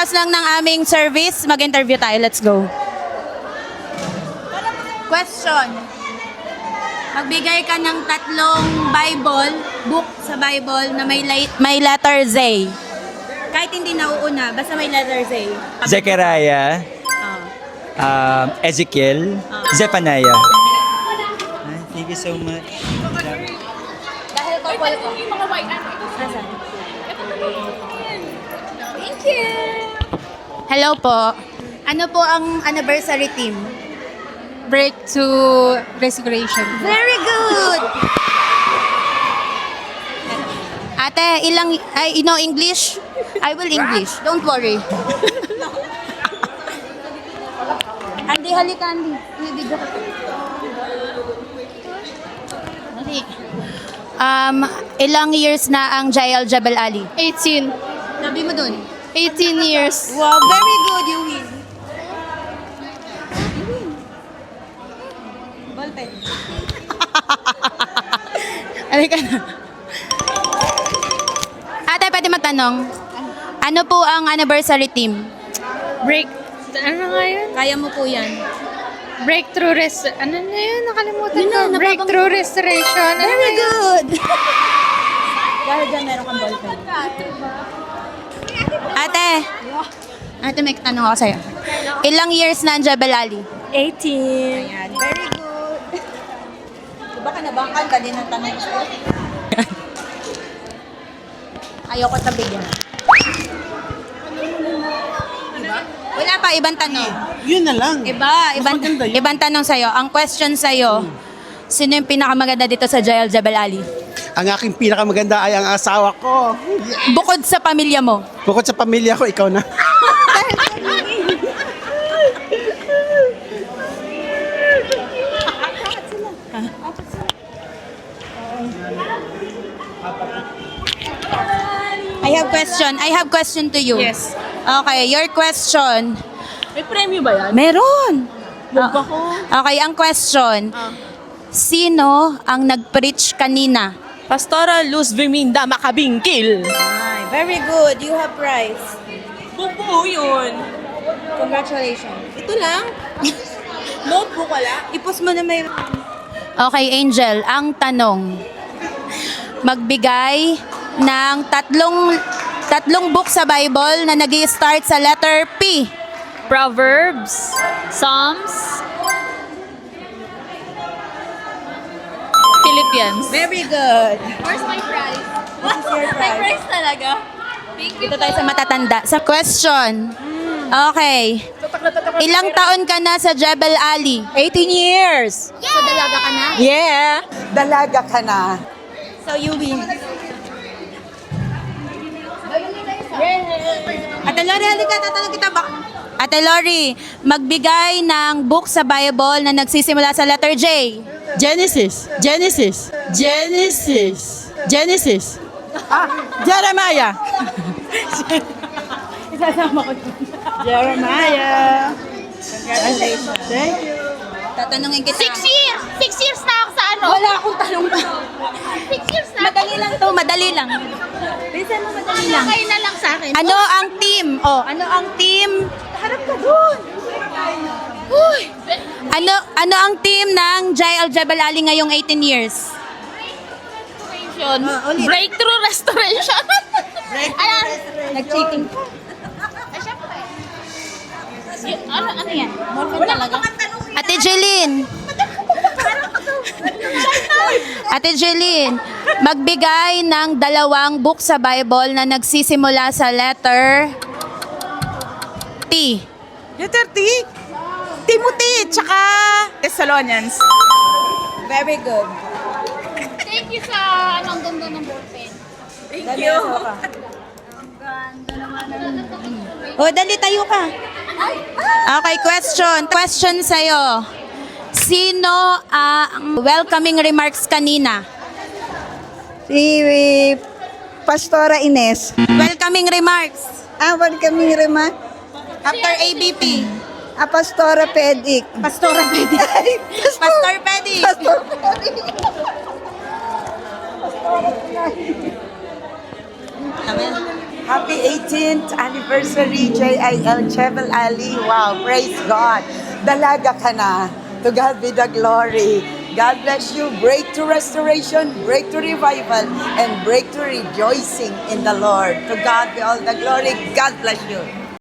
Pagkatapos lang ng aming service, mag-interview tayo. Let's go. Question. Magbigay ka ng tatlong book sa Bible na may letter Z. Kahit hindi nauuna, basta may letter Z. Zechariah, Ezekiel, Zephaniah. Thank you so much. Dahil couple ko. Yung mga white Asan? Thank you! Hello po. Ano po ang anniversary theme? Break to restoration. Very good! Ate, you know English? I will English. Don't worry. Andy, halika, Andy. May video ka. Dali. Ilang years na ang Jael Jebel Ali? 18. Sabi mo dun. 18 years. Wow, very good. You win. Ballpen. Halika na. Ate, pwede matanong? Ano po ang anniversary theme? Break. Ano nga yun? Kaya mo po yan. Breakthrough ano na yun? Nakalimutan Yun ko. na, Breakthrough restoration. Ano Very na yun? good! Dahil dyan meron kang ballpen. Ate, may tanong ako sa'yo. Ilang years na ang Jebel Ali? 18. Ayan, very good. Diba ka nabakan? Dali ng tanong sa'yo. Ayoko tabigyan. Wala pa, ibang tanong. Yun na lang. Ibang tanong sa'yo. Ang question sa'yo, sino yung pinakamaganda dito sa Jael Jebel Ali? Ang aking pinakamaganda ay ang asawa ko. Bukod sa pamilya mo. Bukod sa pamilya ko, ikaw na. I have question to you. Yes. Okay, your question. May premyo ba yan? Meron. Bugba ko. Okay, ang question. Sino ang nag-preach kanina? Pastora Luz Verminda Makabingkil. Ay, very good. You have prize. Buo yun. Congratulations. Ito lang. Notebook wala. Ipos mo na may... Okay, Angel, ang tanong. Magbigay ng tatlong book sa Bible na nag-i-start sa letter P. Proverbs. Psalms. Philippians. Very good. Where's my prize? This is your May prize. prize talaga? Thank you. Dito tayo sa matatanda. Sa question. Okay. Ilang taon ka na sa Jebel Ali? 18 years. So, dalaga ka na? Yeah. Dalaga ka na. So, you win. Ate Lori, halika. Tatanong kita ba? Ate Lori, magbigay ng book sa Bible na nagsisimula sa letter J. Genesis. Genesis. Genesis. Genesis. Jeremiah. Isasama ko. Jeremiah. Congratulations. Thank you. Tatanungin kita. 6 years! 6 years na ako sa ano? Wala akong tanong pa. 6 years na. Madali lang to, madali lang. Bilisan mo, madali lang. Kayo na lang sa akin. Ano ang team? Oh, ano ang team? Harap ka doon. Uy! Ano ang team ng Jael Jebel Ali ngayong 18 years? Restoration. Breakthrough restoration. Ayan. Nag-cheating. Ay, syempre. Ano yan? Mormon talaga? Ate Jeline, magbigay ng dalawang book sa Bible na nagsisimula sa letter T. Letter T. Timothy, tsaka Thessalonians. Very good. Thank you sa anong ganda ng ballpen. Thank you. O, dali, tayo ka. Okay, question. Question sa'yo. Sino ang welcoming remarks kanina? Si Pastora Ines. Welcoming remarks. Welcome Rema. After ABP. Pastora Pedic. Pastora Pedi. Pastor Pedi. Pastor Pedic. Amen. Happy 18th anniversary, JIL Jebel Ali. Wow, praise God. Dalaga ka na. To God be the glory. God bless you. Breakthrough restoration, breakthrough revival, and breakthrough rejoicing in the Lord. To God be all the glory. God bless you.